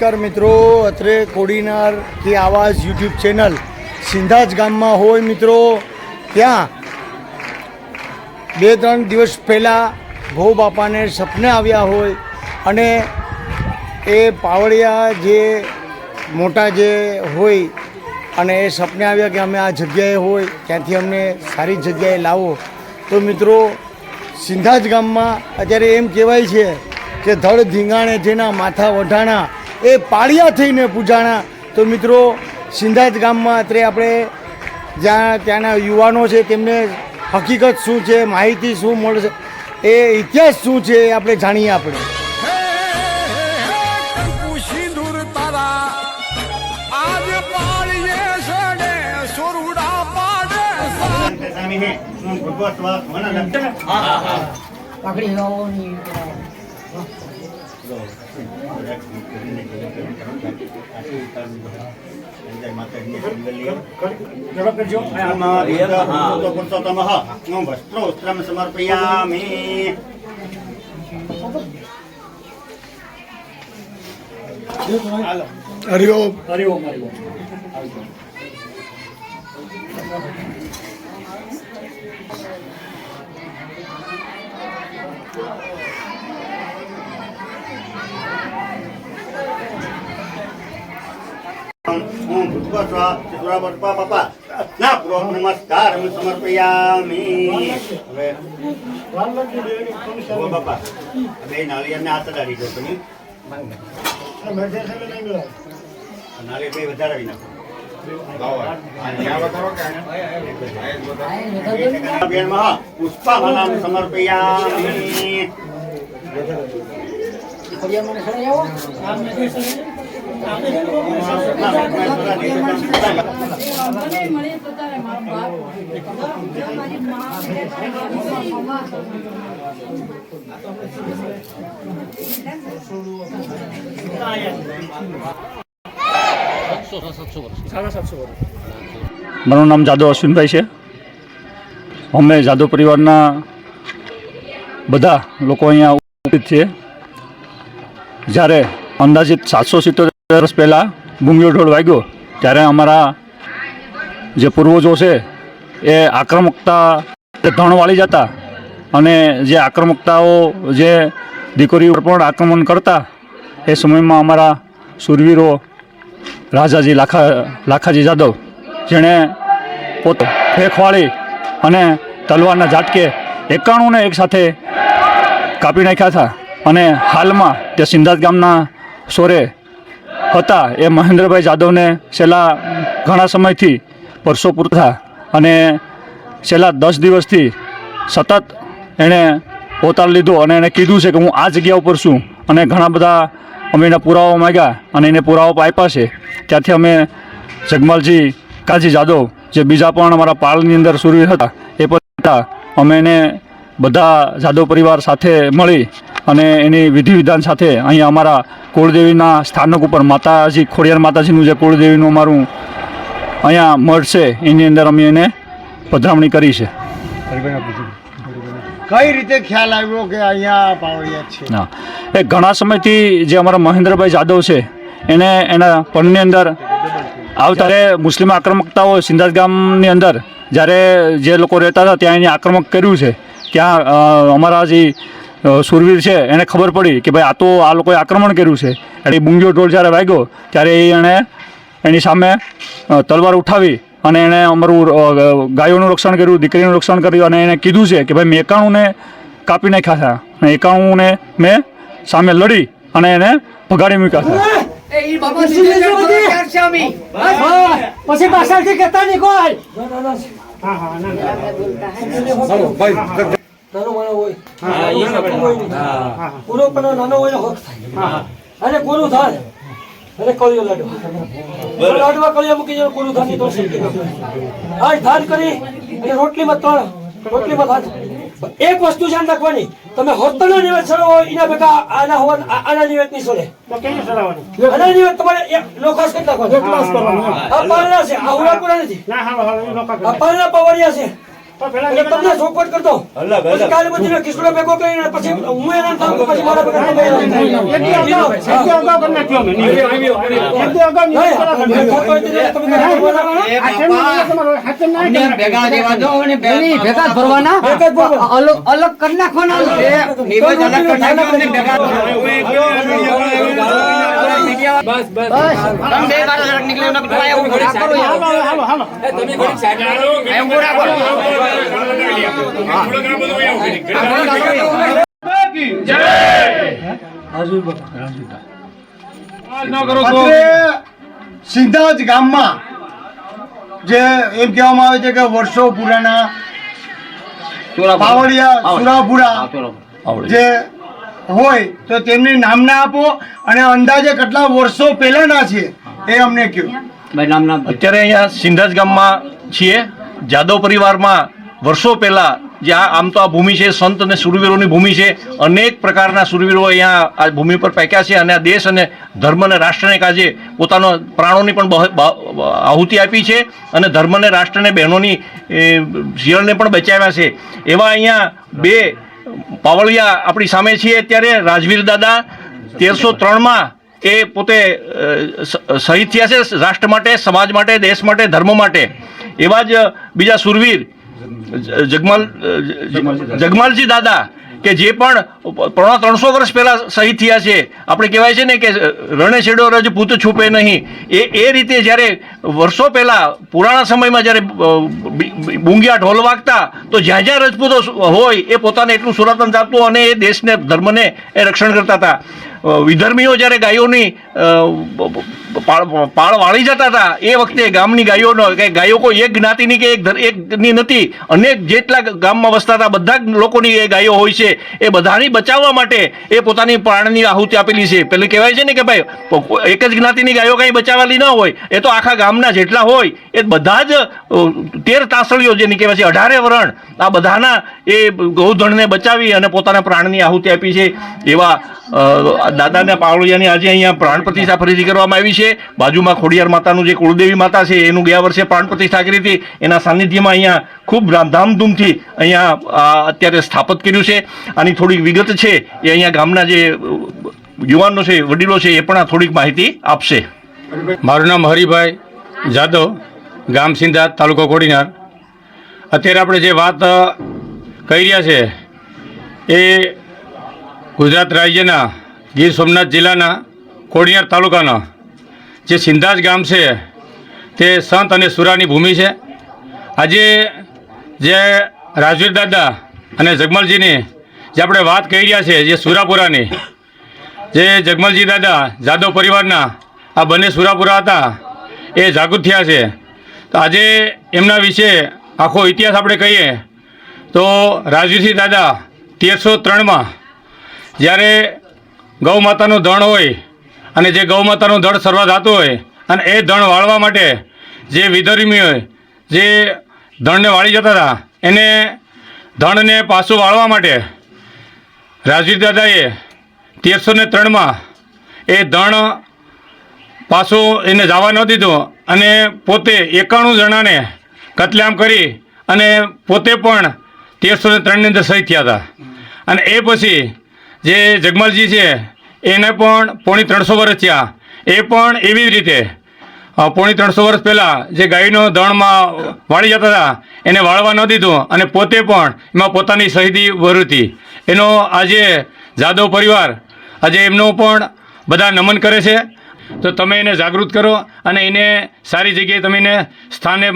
નમસ્કાર મિત્રો, અત્રે કોડીનાર की आवाज़ यूट्यूब चैनल સિંધાજ ગામમાં હોય મિત્રો, ત્યાં 2-3 દિવસ પહેલાં ભો બાપાને સપને આવ્યા હોય અને એ પાવડિયા જે મોટા જે હોય અને એ સપને આવ્યા કે અમે આ જગ્યાએ હોય ત્યાંથી અમને સારી જગ્યાએ લાવો. તો મિત્રો સિંધાજ ગામમાં અત્યારે એમ કહેવાય છે કે ધડ ધીંગાણે જેના માથા વઢાણા એ પાળિયા થઈને પૂજાણા. તો મિત્રો સિંધાજ ગામમાં અત્યારે આપણે જ્યાં ત્યાંના યુવાનો છે તેમને હકીકત શું છે, માહિતી શું મળશે, એ ઇતિહાસ શું છે એ આપણે જાણીએ. આપણે વસ્ત્રોસ્ત્રમ સમર્પયામિ. હરિઓમ. હરિઓમ. નમસ્કાર સમર્પયામિ. હવે બાપા બે નાળિયેરને હાથ અડાડી દો. તમે નાળિયેર બે વધારાવી નાખો. પુષ્પામાલાં સમર્પયામિ. મારું નામ જાદવ અશ્વિનભાઈ છે. અમે જાદવ પરિવારના બધા લોકો અહીંયા ઉપસ્થિત છીએ. જ્યારે અંદાજિત 770 વર્ષ પહેલાં બુંગીયો ઢોળ વાગ્યો ત્યારે અમારા જે પૂર્વજો છે એ આક્રમકતા ધણ વાળી જતા અને જે આક્રમકતાઓ જે દીકરીઓ પર પણ આક્રમણ કરતા એ સમયમાં અમારા શૂરવીરો રાજાજી લાખાજી જાદવ, જેણે પોતે ફેંકવાળી અને તલવારના ઝાટકે 91ને એક સાથે કાપી નાખ્યા હતા. અને હાલમાં તે સિંધાજ ગામના સોરે હતા એ મહેન્દ્રભાઈ જાદવને છેલ્લા ઘણા સમયથી વર્ષો પૂરતા અને છેલ્લા 10 દિવસથી સતત એણે અવતાર લીધો અને એણે કીધું છે કે હું આ જગ્યા ઉપર છું. અને ઘણા બધા અમે એના પુરાવા માગ્યા અને એને પુરાવા આપ્યા છે. ત્યાંથી અમે જગમાલજી કાજી જાદવ, જે બીજા પણ અમારા પાળની અંદર સુરવીર હતા, એ પણ હતા. અમે એને બધા જાદવ પરિવાર સાથે મળી અને એની વિધિ વિધાન સાથે અહીંયા અમારા કુળદેવીના સ્થાનક ઉપર માતાજી ખોડિયાર માતાજીનું જે કુળદેવીનું અમારું અહીંયા મઠ છે એની અંદર અમે એને પધરામણી કરી છે. કઈ રીતે ખ્યાલ આવ્યો કે અહીંયા પાવડિયા છે? હા, એ ઘણા સમયથી જે અમારા મહેન્દ્રભાઈ જાદવ છે એને એના પણની અંદર આવતારે મુસ્લિમ આક્રમકતાઓ સિંધાજ ગામની અંદર જ્યારે જે લોકો રહેતા હતા ત્યાં એને આક્રમક કર્યું છે. ત્યાં અમારા જે સુરવીર છે એને ખબર પડી કે ભાઈ આ તો આ લોકોએ આક્રમણ કર્યું છે. એટલે બુંગીયો ઢોળ જ્યારે વાગ્યો ત્યારે એણે એની સામે તલવાર ઉઠાવી અને એણે અમારું ગાયોનું રક્ષણ કર્યું, દીકરીનું રક્ષણ કર્યું અને એને કીધું છે કે ભાઈ મેં 91ને કાપી નાખ્યા હતા અને 91ને મેં સામે લડી અને એને ભગાડી મૂક્યા હતા. પછી પાછળથી કહેતા નહીં કોઈ. નાનો માણસ હોય પૂરો પણ નાનો હોય હક થાય અને પૂરું થાય અને કળિયો લાડવા કળિયા મૂકી જાય પૂરું થાય તો આ ધાન કરી અને રોટલીમાં 3 રોટલીમાં ધાન. એક વસ્તુ ધ્યાન રાખવાની, તમે હોતનો નિવેદ ચડો હોય એના ભેગા આના નિવેદ નહીં ચડે. આના નિવેદ તમારે લોકાસ કરી નાખવાનો. આ પારણા છે, આ હુરાપુરા નથી. આ પારણા પાવડિયા છે. એટલે તમને સપોર્ટ કરતો પછી કાલે બધીને કિશોરે ભેગો કરીને પછી હું એના થાઉં પછી મારા ભેગા તમે અલગ કરી નાખવાના સિંધાજ ગામમાં જે એમ કહેવામાં આવે છે કે વર્ષો પુરાના પાવડિયા સુરાપુરા જે હોય તો તેમની નામના આપો અને અંદાજે કેટલા વર્ષો પહેલાના છે એ અમને કહો. અત્યારે અહીંયા સિંધાજ ગામમાં છીએ. જાદવ પરિવારમાં વર્ષો પહેલા જે આમ તો આ ભૂમિ છે સંત અને સુરવીરોની ભૂમિ છે. અનેક પ્રકારના સુરવીરો અહીંયા આ ભૂમિ પર પાક્યા છે અને આ દેશ અને ધર્મ અને રાષ્ટ્રને કાજે પોતાનો પ્રાણોની પણ આહુતિ આપી છે અને ધર્મ અને રાષ્ટ્ર અને બહેનોની જીવનને પણ બચાવ્યા છે. એવા અહીંયા બે પાવળિયા આપણી સામે છીએ. અત્યારે રાજવીર દાદા 1303માં એ પોતે શહીદ થયા છે રાષ્ટ્ર માટે, સમાજ માટે, દેશ માટે, ધર્મ માટે. એવા જ બીજા સુરવીર જગમાલજી દાદા કે જે પણ 300 વર્ષ પહેલા શહીદ થયા છે. આપણે કહેવાય છે ને કે રણે છેડો રજપૂત છૂપે નહીં. એ રીતે જ્યારે વર્ષો પહેલા પુરાણા સમયમાં જ્યારે બુંગિયા ઢોલ વાગતા તો જ્યાં જ્યાં રજપૂતો હોય એ પોતાને એટલું સુરતન આપતું અને એ દેશને ધર્મને એ રક્ષણ કરતા હતા. વિધર્મીઓ જ્યારે ગાયોની પાળ વાળી જતા હતા એ વખતે ગામની ગાયોનો કે ગાયો કોઈ એક જ્ઞાતિની કે એકની નથી, અનેક જેટલા ગામમાં વસતા હતા બધા જ લોકોની એ ગાયો હોય છે. એ બધાની બચાવવા માટે એ પોતાની પ્રાણની આહુતિ આપેલી છે. પેલું કહેવાય છે ને કે ભાઈ એક જ જ્ઞાતિની ગાયો કંઈ બચાવવાની ન હોય, એ તો આખા ગામના જેટલા હોય એ બધા જ 13 તાસળીઓ જેની કહેવાય છે 18 વરણ આ બધાના એ ગૌધનને બચાવી અને પોતાના પ્રાણની આહુતિ આપી છે. એવા દાદાના પાવળિયાની આજે અહીંયા પ્રાણ પ્રતિષ્ઠા ફરીથી કરવામાં આવી છે. બાજુમાં ખોડિયાર માતાનું જે કુળદેવી માતા છે એનું ગયા વર્ષે પ્રાણ પ્રતિષ્ઠા કરી હતી. એના સાનિધ્યમાં અહીંયા ખૂબ ધામધૂમથી અહીંયા અત્યારે સ્થાપિત કર્યું છે. આની થોડીક વિગત છે એ અહીંયા ગામના જે યુવાનો છે, વડીલો છે એ પણ થોડીક માહિતી આપશે. મારું નામ હરિભાઈ જાદવ, ગામ સિંધાજ, તાલુકો કોડીનાર. અત્યારે આપણે જે વાત કહી રહ્યા છે એ ગુજરાત રાજ્યના ગીર સોમનાથ જિલ્લાના કોડીનાર તાલુકાના જે સિંધાજ ગામ છે તે સંત અને સુરાની ભૂમિ છે. આજે જે રાજવીર દાદા અને જગમલજીની જે આપણે વાત કહી રહ્યા છે જે સુરાપુરાની, જે જગમલજી દાદા જાદવ પરિવારના આ બંને સુરાપુરા હતા એ જાગૃત થયા છે. તો આજે એમના વિશે આખો ઇતિહાસ આપણે કહીએ તો રાજવીરસિંહ દાદા 1303માં જ્યારે ગૌ માતાનું ધણ હોય અને જે ગૌ માતાનું ધણ સરવા થતું હોય અને એ ધણ વાળવા માટે જે વિધર્મી હોય જે ધણને વાળી જતા હતા એને ધણને પાછું વાળવા માટે રાજવીર દાદાએ 1303માં એ ધણ પાછું એને જવા ન દીધું અને પોતે 91 જણાને કતલેઆમ કરી અને પોતે પણ 1303ની અંદર શહીદ થયા હતા. અને એ પછી જે જગમલજી છે એને પણ 350 વર્ષ થયા. એ પણ એવી જ રીતે 350 વર્ષ પહેલાં જે ગાયનો ધણમાં વાળી જતા હતા એને વાળવા ન દીધું અને પોતે પણ એમાં પોતાની શહીદી વરતી. એનો આજે જાદવ પરિવાર આજે એમનો પણ બધા નમન કરે છે. તો તમે એને જાગૃત કરો અને એને સારી જગ્યાએ તમે એને સ્થાને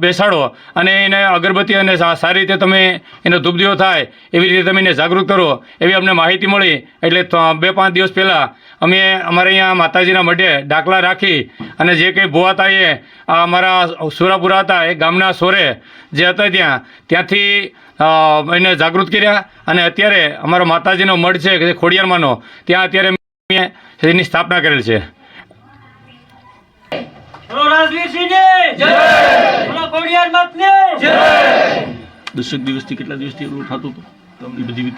બેસાડો અને એને અગરબત્તી અને સારી રીતે તમે એનો ધૂપદીવો થાય એવી રીતે તમે એને જાગૃત કરો એવી અમને માહિતી મળી. એટલે 2-5 દિવસ પહેલાં અમે અમારે અહીંયા માતાજીના મઢે ડાકલા રાખી અને જે કંઈ ભોવાતાએ અમારા સુરાપુરા હતા એ ગામના સોરે જે હતા ત્યાંથી એને જાગૃત કર્યા અને અત્યારે અમારો માતાજીનો મઢ છે કે ખોડિયારમાંનો ત્યાં અત્યારે એની સ્થાપના કરેલ છે. દસેક દિવસથી કેટલા દિવસથી એવું થતું હતું એ બધી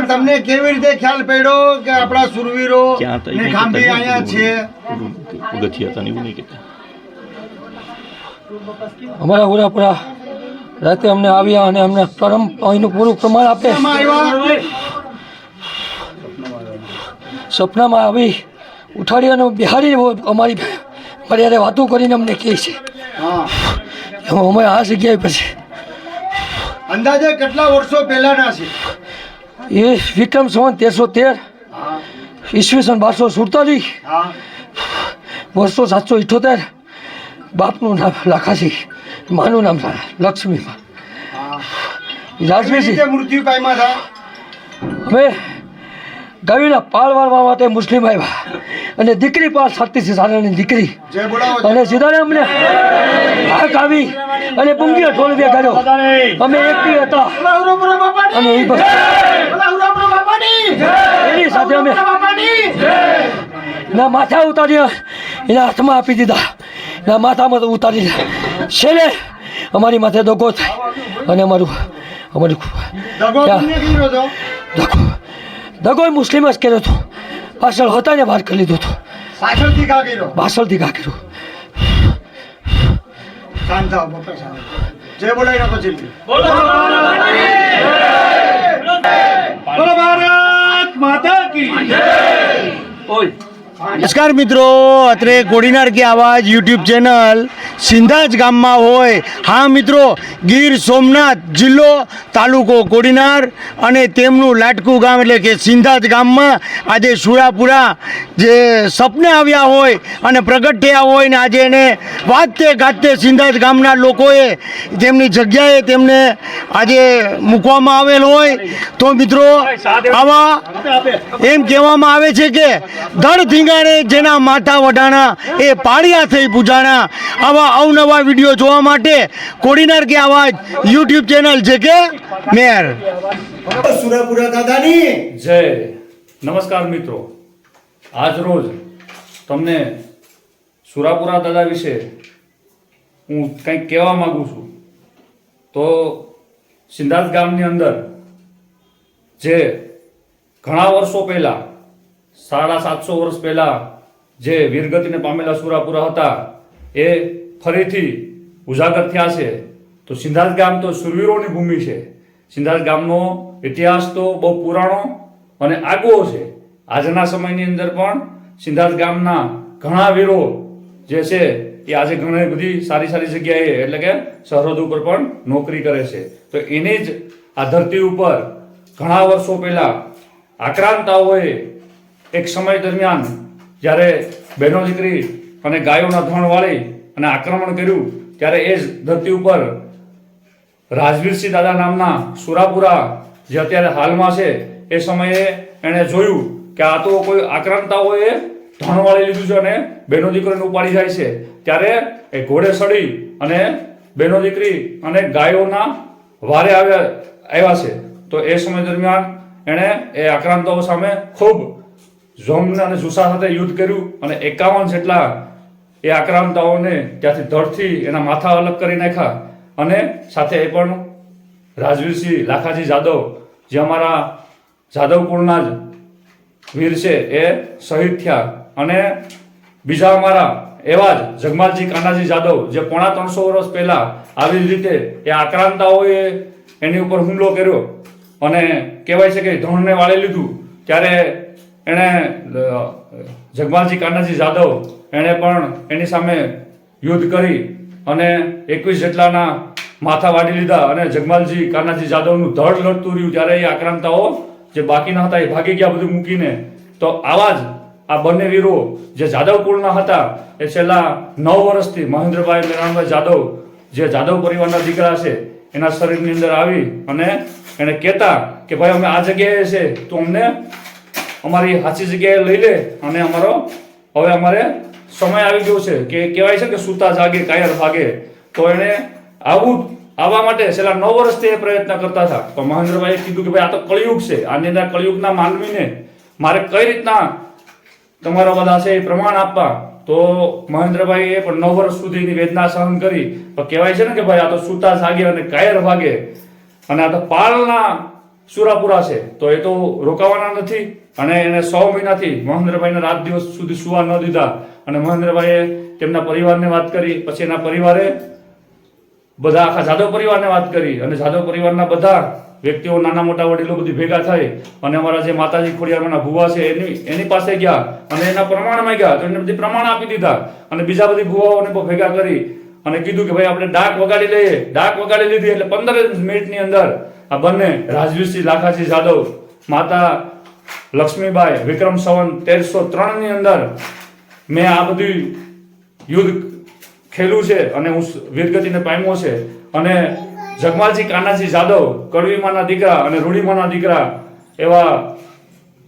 તમને કેવી રીતે ખ્યાલ પડ્યો કે આપણા સુરવીરો ખાંભી અહીંયા છે? પગથિયા હતા ને એવું નહીં કહેતા. અમારા ઉરાપુરા રાતે અમને આવ્યા અને અમને અહીંનું પૂરું પ્રમાણ આપે. સપનામાં આવી ઉઠાડી અને બિહારી અમારી મર્યાદે વાતો કરીને અમને કહે છે. અમે આ જગ્યાએ પછી અંદાજે કેટલા વર્ષો પહેલાના છે? એ વિક્રમ સંવત 1313, ઈસવીસન 1247, વર્ષો 778. બાપનું નામ લાખાજી, માનું નામ લક્ષ્મીમાં. રાજવીરસિંહ મૃત્યુ પામ્યા હતા. અમે ગાવીના પાળ વાળવા માટે મુસ્લિમ આવ્યા અને દીકરી પાળ સાતીથી સારાની દીકરી જય બોલાવો. અને સીધાને અમને હાક આવી અને પુંગીઓ ઢોલવે કર્યો. અમે એકથી હતા અને એ બસ એની સાથે અમે ના માથા ઉતાર્યા, એના હાથમાં આપી દીધા, ના માથામાં તો ઉતારી દીધા. છેલ્લે અમારી માથે દગો થાય અને અમારી દગો મુસ્લિમ જ કર્યો હતો. પાછળ હતા ને બહાર કરી લીધો હતો. પાછળથી ઘા કર્યો. પાછળથી ઘા કર્યો. શાંત થાઓ, બાપા શાંત. જય બોલાવી નાખો જલ્દી. બોલો ભારત માતા કી જય. નમસ્કાર મિત્રો, અત્રે કોડીનાર કી આવાજ યુટ્યુબ ચેનલ સિંધાજ ગામમાં હોય. હા મિત્રો, ગીર સોમનાથ જિલ્લો, તાલુકો કોડીનાર અને તેમનું લાટકું ગામ એટલે કે સિંધાજ ગામમાં આજે સુરાપુરા જે સપને આવ્યા હોય અને પ્રગટ થયા હોય ને આજે એને વાજતે ગાજતે સિંધાજ ગામના લોકોએ તેમની જગ્યાએ તેમને આજે મૂકવામાં આવેલ હોય. તો મિત્રો આવા એમ કહેવામાં આવે છે કે ધડ ધીંગાણે જેના માથા વઢાણા એ પાળિયા થઈ પૂજાણા. આવા અવનવા વિડીયો જોવા માટે કોડીનાર કે આવાજ યુટ્યુબ ચેનલ છે કે મેર સુરાપુરા દાદાની જય. નમસ્કાર મિત્રો, આજ રોજ તમને સુરાપુરા દાદા વિશે હું કંઈક કહેવા માગું છું. તો સિંધાજ ગામની અંદર જે ઘણા વર્ષો પહેલાં 750 વર્ષ પહેલાં જે વીરગતિને પામેલા સુરાપુરા હતા એ ફરીથી ઉજાગર થયા છે. તો સિંધાજ ગામ તો શૂરવીરોની ભૂમિ છે. સિંધાજ ગામનો ઇતિહાસ તો બહુ પુરાણો અને આગવો છે. આજના સમયની અંદર પણ સિંધાજ ગામના ઘણા વીરો જે છે એ આજે ઘણી બધી સારી સારી જગ્યાએ એટલે કે સરહદ ઉપર પણ નોકરી કરે છે. તો એની જ આ ધરતી ઉપર ઘણા વર્ષો પહેલાં આક્રાંતાઓએ એક સમય દરમિયાન જ્યારે બહેનો દીકરી અને ગાયોના ધણ વાળી અને આક્રમણ કર્યું ત્યારે એ જ ધરતી ઉપર રાજવીરસિંહ દાદા નામના સુરાપુરા જે અત્યારે હાલમાં છે એ સમયે એણે જોયું કે આ તો કોઈ આક્રાંતાઓએ ધણ વાળી લીધું છે અને બહેનો દીકરીને ઉપાડી જાય છે. ત્યારે એ ઘોડે ચડી અને બહેનો દીકરી અને ગાયોના વારે આવ્યા છે. તો એ સમય દરમિયાન એણે એ આક્રાંતાઓ સામે ખૂબ જોમ અને જુસ્સા સાથે યુદ્ધ કર્યું અને 51 જેટલા એ આક્રાંતાઓને ત્યાંથી ધડથી એના માથા અલગ કરી નાખ્યા. અને સાથે એ પણ રાજવીરસિંહ લાખાજી જાદવ જે અમારા જાદવ કુળના જ વીર છે એ શહીદ થયા. અને બીજા અમારા એવા જ જગમાલજી કાનાજી જાદવ જે 350 વર્ષ પહેલા આવી રીતે એ આક્રાંતાઓએ એની ઉપર હુમલો કર્યો અને કહેવાય છે કે ધણને વાળી લીધું. ત્યારે એણે જગમાલજી કાનાજી જાદવ એણે પણ એની સામે યુદ્ધ કરી અને 21 જેટલાના માથા વાડી લીધા અને જગમાલજી કાનાજી જાદવનું ધડ લડતું રહ્યું. ત્યારે એ આક્રાંતાઓ જે બાકીના હતા એ ભાગી ગયા બધું મૂકીને. તો આવા જ આ બંને વીરો જે જાદવ કુળના હતા એ છેલ્લા 9 વર્ષથી મહેન્દ્રભાઈ મેરાણભાઈ જાદવ જે જાદવ પરિવારના દીકરા છે એના શરીરની અંદર આવી અને એને કહેતા કે ભાઈ અમે આ જગ્યાએ છે તો અમને અમારી સાચી જગ્યાએ લઈ લે અને હવે અમારે સમય આવી ગયો છે કે કહેવાય છે કે સૂતા જાગે કાયર ભાગે. તો એણે આવવા માટે છેલ્લા 9 વર્ષથી એ પ્રયત્ન કરતા હતા. તો મહેન્દ્રભાઈએ કીધું કે ભાઈ આ તો કળિયુગ છે, આની અંદર કળિયુગના માનવીને મારે કઈ રીતના તમારા બધા છે એ પ્રમાણ આપવા. તો મહેન્દ્રભાઈએ પણ 9 વર્ષ સુધીની વેદના સહન કરી. તો કહેવાય છે ને કે ભાઈ આ તો સૂતા જાગે અને કાયર ભાગે અને આ તો પાલના સુરાપુરા છે. તો એ તો રોકાવાના નથી અને એને 100 મહિનાથી મહેન્દ્રભાઈને રાત દિવસ સુધી સુવા ન દીધા. અને મહેન્દ્રભાઈએ તેમના પરિવારને વાત કરી. પછી એના પરિવારે બધા આખા જાદવ પરિવારને વાત કરી અને જાદવ પરિવારના બધા વ્યક્તિઓ નાના મોટા વડીલો બધી ભેગા થઈ અને અમારા જે માતાજી ખોડિયારના ભુવા છે એની પાસે ગયા અને એના પ્રમાણ માંગ્યા તો એને બધી પ્રમાણ આપી દીધા અને બીજા બધી ભુવાઓને પણ ભેગા કરી અને કીધું કે ભાઈ આપણે ડાક વગાડી લઈએ. ડાક વગાડી લીધી એટલે 15 મિનિટની અંદર આ બંને રાજવીરસિંહ લાખાજી જાદવ, માતા લક્ષ્મીબાઈ, વિક્રમ સંવત 1303 ની અંદર મેં આ બધું યુદ્ધ ખેલું છે અને હું વીરગતિને પામ્યો છે. અને જગમાલજી કાનાજી જાદવ, કડવીમાના દીકરા અને રૂડીમાના દીકરા એવા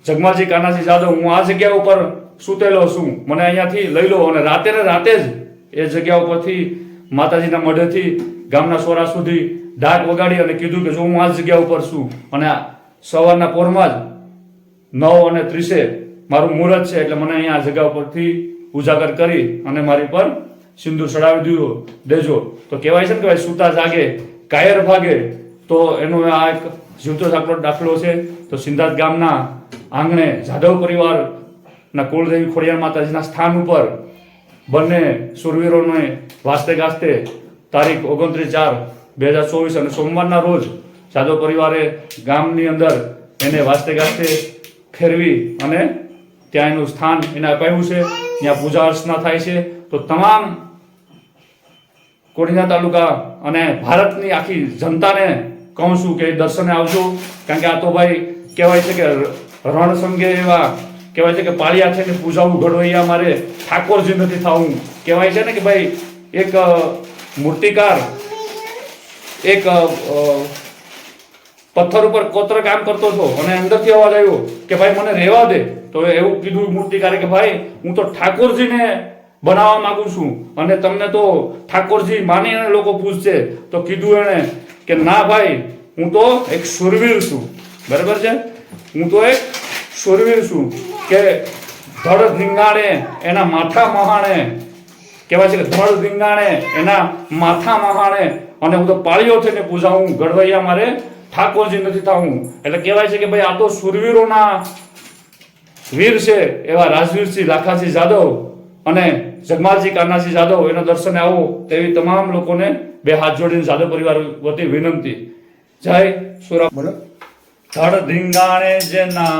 જગમાલજી કાનાજી જાદવ, હું આ જગ્યા ઉપર સૂતેલો છું, મને અહીંયાથી લઈ લો. અને રાતે ને રાતે જ એ જગ્યા ઉપરથી માતાજીના મઢેથી ગામના સોરા સુધી ડાક વગાડી અને કીધું કે જો હું આ જગ્યા ઉપર છું અને સવારના પોરમાં જ 9:30 મારું મુહૂર્ત છે એટલે મને અહીંયા આ જગ્યા ઉપરથી ઉજાગર કરી અને મારી પર સિંદૂર ચડાવી દેજો. તો કહેવાય છે ને કે ભાઈ સૂતા જાગે કાયર ભાગે. તો એનો આ એક જીવતો જાગૃત દાખલો છે. તો સિંધાત ગામના આંગણે જાદવ પરિવારના કુળદેવી ખોડિયાર માતાજીના સ્થાન ઉપર બંને સુરવીરોને વાસ્તે ગાસ્તે તારીખ 29/4/2024 અને સોમવારના રોજ જાદવ પરિવારે ગામની અંદર એને વાસ્તે ગાસ્તે ફેરવી અને ત્યાં એનું સ્થાન એને અપાયું છે. ત્યાં પૂજા અર્ચના થાય છે. તો તમામ કોડીનાર તાલુકા અને ભારતની આખી જનતાને કહું છું કે દર્શને આવજો. કારણ કે આ તો ભાઈ કહેવાય છે કે રણસંગે એવા કહેવાય છે કે પાળિયા થઈને પૂજાવું ઘડવૈયા મારે ઠાકોરજી નથી થવું. કહેવાય છે ને કે ભાઈ એક મૂર્તિકાર એક પથ્થર ઉપર કોતર કામ કરતો હતો અને અંદરથી અવાજ આવ્યો કે ભાઈ મને રહેવા દે. તો એવું કીધું મૂર્તિકારે કે ભાઈ હું તો ઠાકોરજીને બનાવવા માંગુ છું અને તમને તો ઠાકોરજી માનીને લોકો પૂછશે. તો કીધું એણે કે ના ભાઈ, હું તો એક શૂરવીર છું. બરાબર છે, હું તો એક શૂરવીર છું કે ધડ ધીંગાણે એના માથા મહાણે, કહેવાય છે કે ધડ ધીંગાણે એના માથા મહાણે અને હું તો પાળીઓ થઈને પૂજાવું ઘડવૈયા મારે ઠાકોરજી નથી થવું. એટલે કહેવાય છે કે ભાઈ આ તો શૂરવીરોના વીર છે એવા રાજવીરસિંહ લાખાજી જાદવ અને જગમાલજી કાનાજી જાદવ, એના દર્શને આવો તેવી તમામ લોકોને બે હાથ જોડીને જાદવ પરિવાર વતી વિનંતી. જય સુરા. બોલો. ધડ ધીંગાણે જેના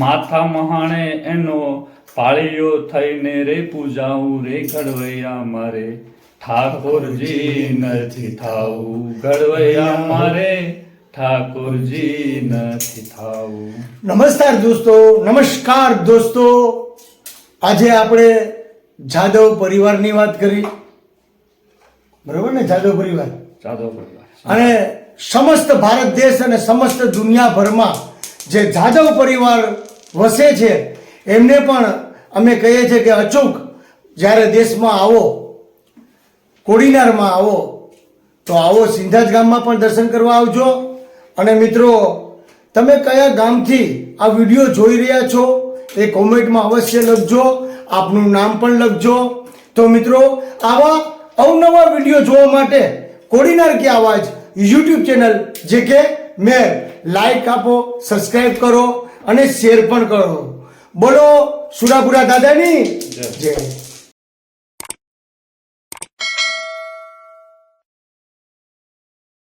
માથા મહાણે એનો પાળીઓ થઈને રે પૂજાવું રે ઘડવૈયા મારે ઠાકોરજી નથી થાવું. ઘડવૈયા મારે ઠાકોરજી નથી થાવું. નમસ્કાર દોસ્તો, આજે આપણે જાદવ પરિવારની વાત કરી. બરોબર ને? જાદવ પરિવાર જાદવ પરિવાર અને સમસ્ત ભારત દેશ અને સમસ્ત દુનિયાભરમાં જે જાદવ પરિવાર વસે છે એમને પણ અમે કહીએ છીએ કે અચૂક જ્યારે દેશમાં આવો, કોડીનારમાં આવો, તો આવો સિંધાજ ગામમાં પણ દર્શન કરવા આવજો. અને મિત્રો, તમે કયા ગામથી આ વિડીયો જોઈ રહ્યા છો એ કોમેન્ટમાં અવશ્ય લખજો, આપનું નામ પણ લખજો. તો મિત્રો, આવા અવનવા વિડીયો જોવા માટે કોડીનાર કી આવાજ યુટ્યુબ ચેનલ જે કે મેં લાઈક આપો, સબસ્ક્રાઇબ કરો અને શેર પણ કરો. બોલો સુરાપુરા દાદાની જય.